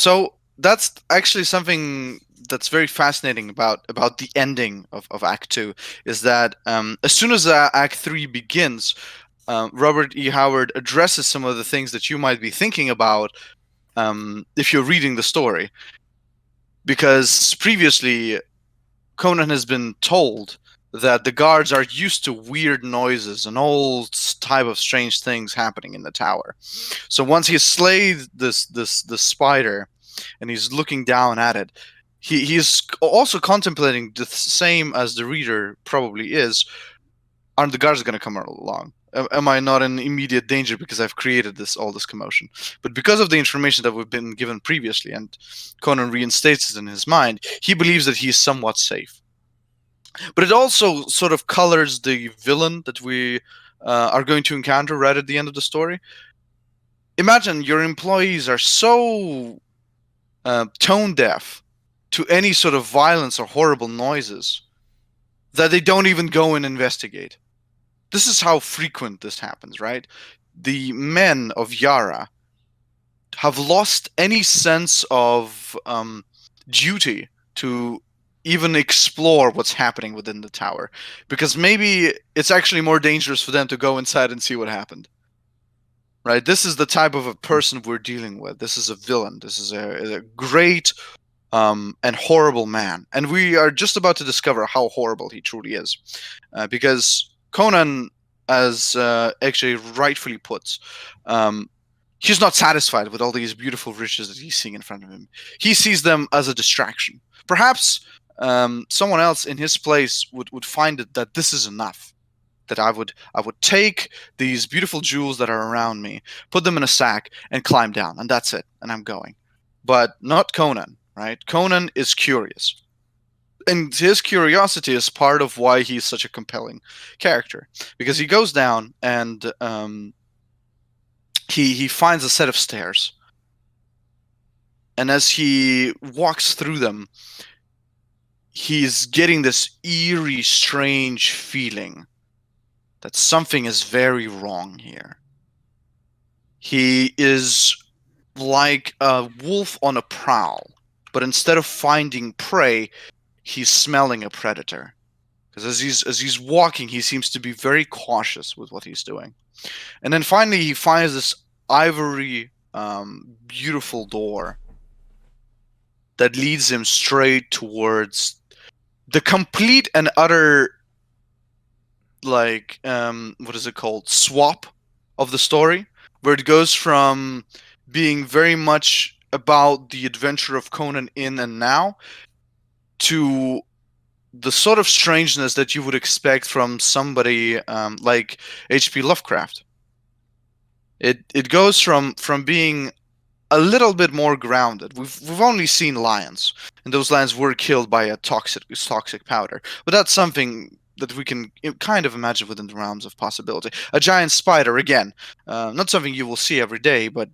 So that's actually something that's very fascinating about the ending of Act Two, is that as soon as Act Three begins, Robert E. Howard addresses some of the things that you might be thinking about if you're reading the story, because previously Conan has been told that the guards are used to weird noises and all type of strange things happening in the tower. So once he slayed this spider, and he's looking down at it, he's also contemplating the same as the reader probably is. Aren't the guards going to come along? Am I not in immediate danger because I've created all this commotion? But because of the information that we've been given previously, and Conan reinstates it in his mind, he believes that he's somewhat safe. But it also sort of colors the villain that we are going to encounter right at the end of the story. Imagine your employees are so tone deaf to any sort of violence or horrible noises that they don't even go and investigate. This is how frequent this happens, right? The men of Yara have lost any sense of duty to even explore what's happening within the tower, because maybe it's actually more dangerous for them to go inside and see what happened. Right? This is the type of a person we're dealing with. This is a villain. This is a great and horrible man. And we are just about to discover how horrible he truly is. Because Conan, as actually rightfully puts, he's not satisfied with all these beautiful riches that he's seeing in front of him. He sees them as a distraction. Perhaps someone else in his place would find it that this is enough. That I would take these beautiful jewels that are around me, put them in a sack, and climb down, and that's it, and I'm going. But not Conan, right? Conan is curious, and his curiosity is part of why he's such a compelling character, because he goes down and he finds a set of stairs, and as he walks through them, he's getting this eerie, strange feeling that something is very wrong here. He is like a wolf on a prowl, but instead of finding prey, he's smelling a predator. Because as he's walking, he seems to be very cautious with what he's doing. And then finally, he finds this ivory, beautiful door that leads him straight towards the complete and utter, like, what is it called, swap of the story, where it goes from being very much about the adventure of Conan in and now to the sort of strangeness that you would expect from somebody like H.P. Lovecraft. It goes from being a little bit more grounded. We've only seen lions, and those lions were killed by a toxic powder, but that's something that we can kind of imagine within the realms of possibility. A giant spider, again, not something you will see every day, but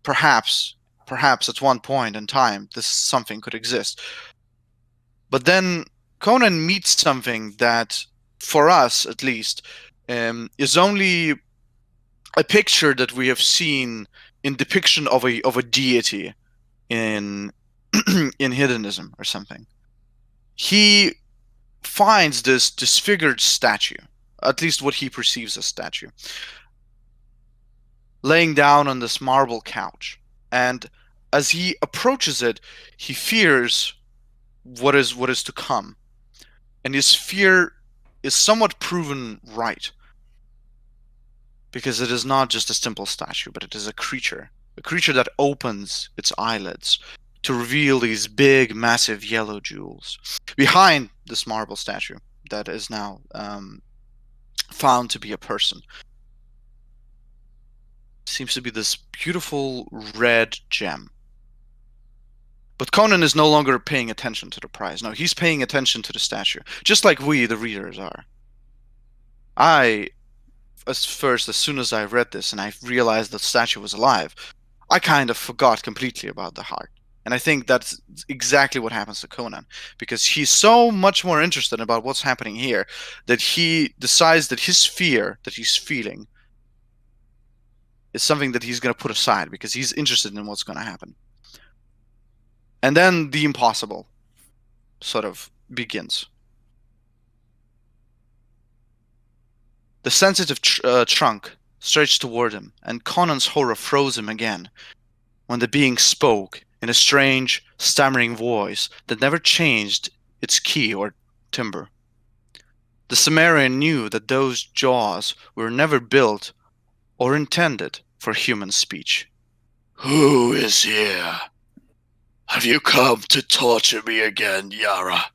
perhaps at one point in time, this something could exist. But then Conan meets something that, for us at least, is only a picture that we have seen in depiction of a deity in in hedonism or something. He finds this disfigured statue, at least what he perceives as statue, laying down on this marble couch, and as he approaches it, he fears what is to come, and his fear is somewhat proven right, because it is not just a simple statue, but it is a creature that opens its eyelids to reveal these big, massive yellow jewels behind this marble statue that is now found to be a person. Seems to be this beautiful red gem. But Conan is no longer paying attention to the prize. No, he's paying attention to the statue, just like we, the readers, are. I, as soon as I read this and I realized the statue was alive, I kind of forgot completely about the heart. And I think that's exactly what happens to Conan, because he's so much more interested about what's happening here that he decides that his fear that he's feeling is something that he's going to put aside because he's interested in what's going to happen. And then the impossible sort of begins. The sensitive trunk stretched toward him, and Conan's horror froze him again when the being spoke in a strange, stammering voice that never changed its key or timbre. The Cimmerian knew that those jaws were never built or intended for human speech. Who is here? Have you come to torture me again, Yara?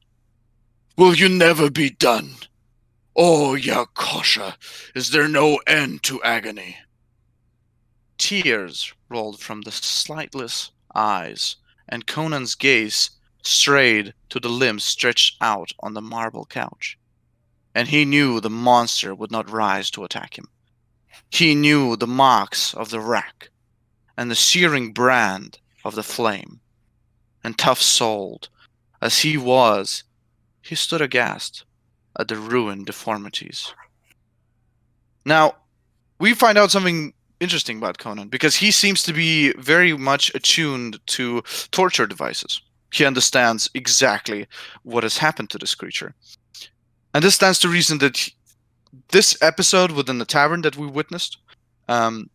Will you never be done? Oh, Yakosha, is there no end to agony? Tears rolled from the sightless eyes, and Conan's gaze strayed to the limbs stretched out on the marble couch. And he knew the monster would not rise to attack him. He knew the marks of the rack and the searing brand of the flame. And tough-souled as he was, he stood aghast at the ruined deformities. Now, we find out something interesting about Conan because he seems to be very much attuned to torture devices. He understands exactly what has happened to this creature. And this stands to reason that this episode within the tavern that we witnessed, and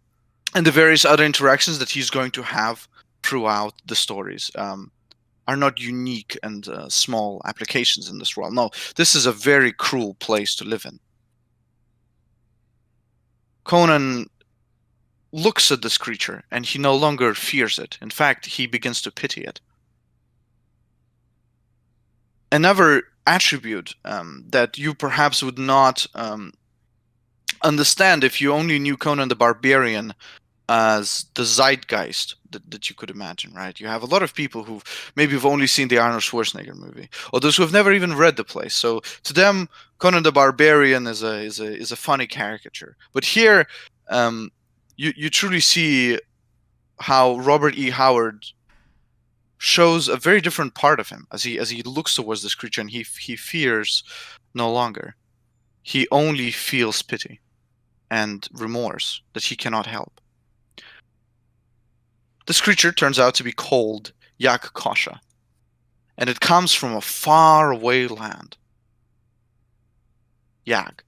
the various other interactions that he's going to have throughout the stories, are not unique and small applications in this world. No, this is a very cruel place to live in. Conan looks at this creature and he no longer fears it. In fact, he begins to pity it. Another attribute that you perhaps would not understand if you only knew Conan the Barbarian as the zeitgeist that you could imagine, right? You have a lot of people who maybe have only seen the Arnold Schwarzenegger movie, or those who have never even read the play. So to them, Conan the Barbarian is a funny caricature. But here, you truly see how Robert E. Howard shows a very different part of him as he looks towards this creature, and he fears no longer. He only feels pity and remorse that he cannot help. This creature turns out to be called Yak Kosha, and it comes from a far-away land. Yag.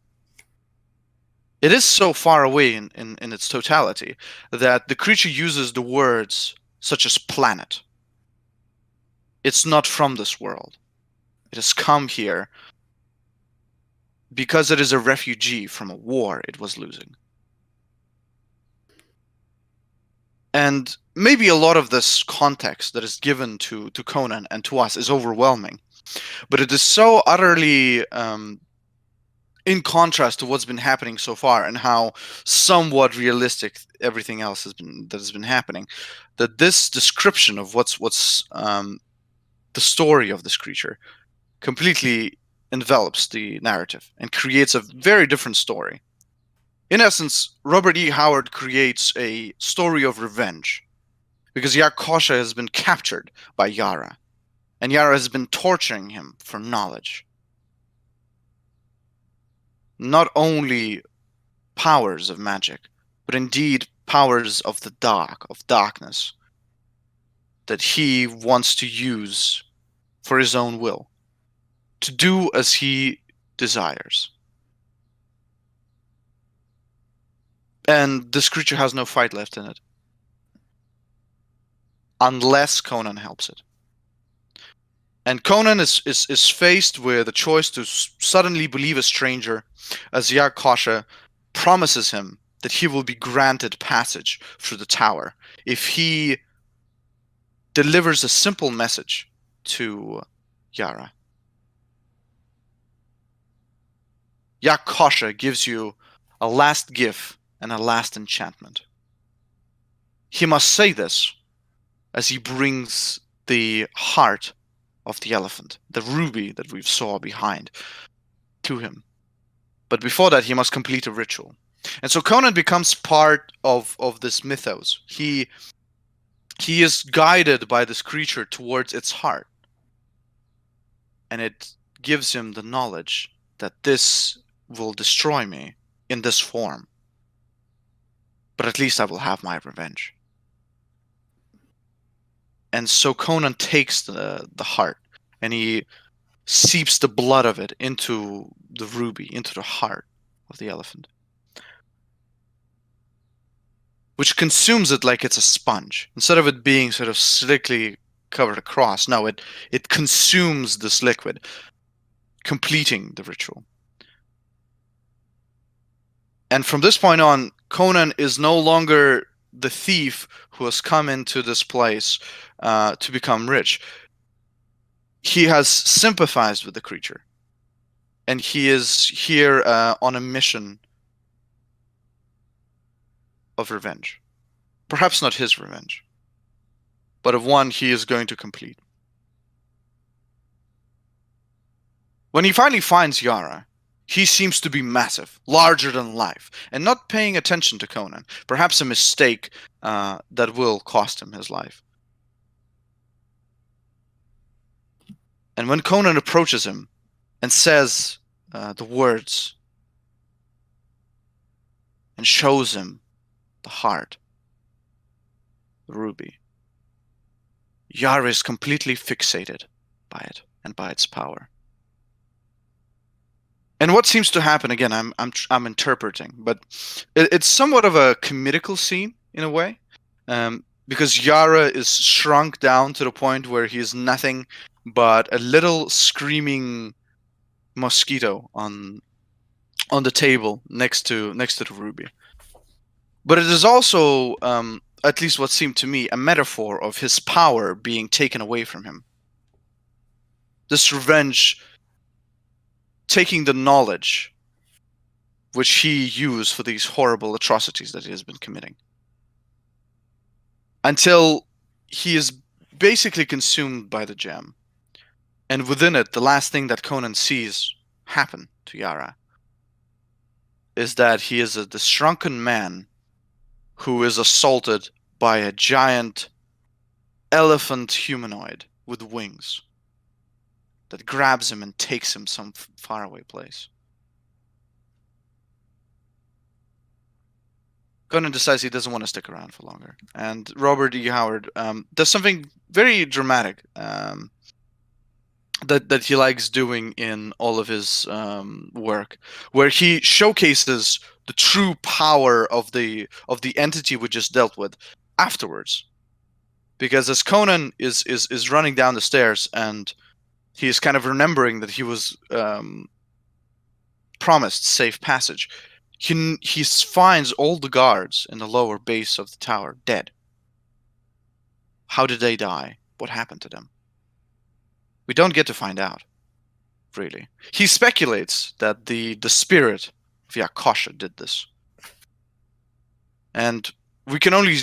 It is so far away in its totality that the creature uses the words such as planet. It's not from this world. It has come here because it is a refugee from a war it was losing. And maybe a lot of this context that is given to Conan and to us is overwhelming, but it is so utterly in contrast to what's been happening so far and how somewhat realistic everything else has been happening, that this description of what's the story of this creature completely envelops the narrative and creates a very different story. In essence, Robert E. Howard creates a story of revenge because Yakosha has been captured by Yara, and Yara has been torturing him for knowledge. Not only powers of magic, but indeed powers of the dark, of darkness, that he wants to use for his own will, to do as he desires. And this creature has no fight left in it, unless Conan helps it. And Conan is faced with a choice to suddenly believe a stranger, as Yak Kosha promises him that he will be granted passage through the tower if he delivers a simple message to Yara. Yak Kosha gives you a last gift and a last enchantment. He must say this as he brings the heart of the elephant, the ruby that we saw behind, to him. But before that, he must complete a ritual. And so Conan becomes part of this mythos. He is guided by this creature towards its heart. And it gives him the knowledge that this will destroy me in this form. But at least I will have my revenge. And so Conan takes the heart and he seeps the blood of it into the ruby, into the heart of the elephant, which consumes it like it's a sponge. Instead of it being sort of slickly covered across, no, it consumes this liquid, completing the ritual. And from this point on, Conan is no longer the thief who has come into this place to become rich. He has sympathized with the creature, and he is here on a mission of revenge. Perhaps not his revenge, but of one he is going to complete. When he finally finds Yara, he seems to be massive, larger than life, and not paying attention to Conan. Perhaps a mistake that will cost him his life. And when Conan approaches him and says the words and shows him the heart, the ruby, Yara is completely fixated by it and by its power. And what seems to happen again? I'm interpreting, but it's somewhat of a comedical scene in a way, because Yara is shrunk down to the point where he is nothing but a little screaming mosquito on the table next to the ruby. But it is also, at least what seemed to me, a metaphor of his power being taken away from him. This revenge taking the knowledge which he used for these horrible atrocities that he has been committing, until he is basically consumed by the gem. And within it, the last thing that Conan sees happen to Yara is that he is the shrunken man who is assaulted by a giant elephant humanoid with wings that grabs him and takes him some faraway place. Conan decides he doesn't want to stick around for longer, and Robert E. Howard does something very dramatic that he likes doing in all of his work, where he showcases the true power of the entity we just dealt with afterwards. Because as Conan is running down the stairs and he is kind of remembering that he was promised safe passage, he finds all the guards in the lower base of the tower dead. How did they die? What happened to them? We don't get to find out, really. He speculates that the spirit of Yakosha did this. And we can only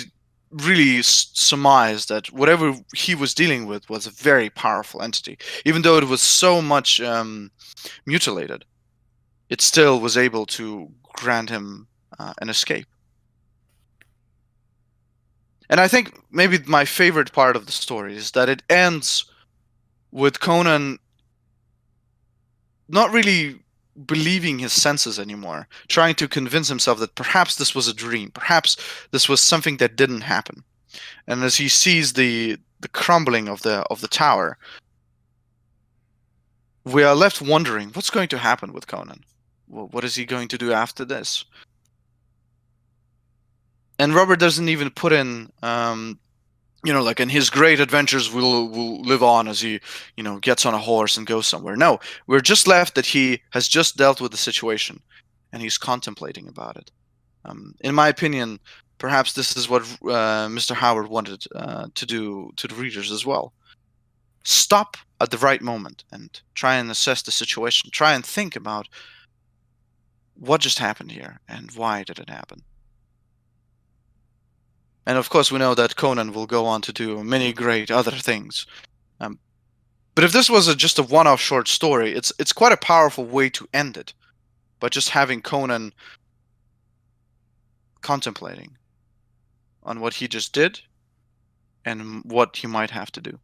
really surmise that whatever he was dealing with was a very powerful entity. Even though it was so much mutilated, it still was able to grant him an escape. And I think maybe my favorite part of the story is that it ends with Conan not really believing his senses anymore, trying to convince himself that perhaps this was a dream, perhaps this was something that didn't happen. And as he sees the crumbling of the tower, we are left wondering what's going to happen with Conan. What is he going to do after this? And Robert doesn't even put in like in his great adventures will live on as he, gets on a horse and goes somewhere. No, we're just left that he has just dealt with the situation and he's contemplating about it. In my opinion, perhaps this is what Mr. Howard wanted to do to the readers as well. Stop at the right moment and try and assess the situation. Try and think about what just happened here and why did it happen. And of course, we know that Conan will go on to do many great other things. But if this was just a one-off short story, it's quite a powerful way to end it, by just having Conan contemplating on what he just did and what he might have to do.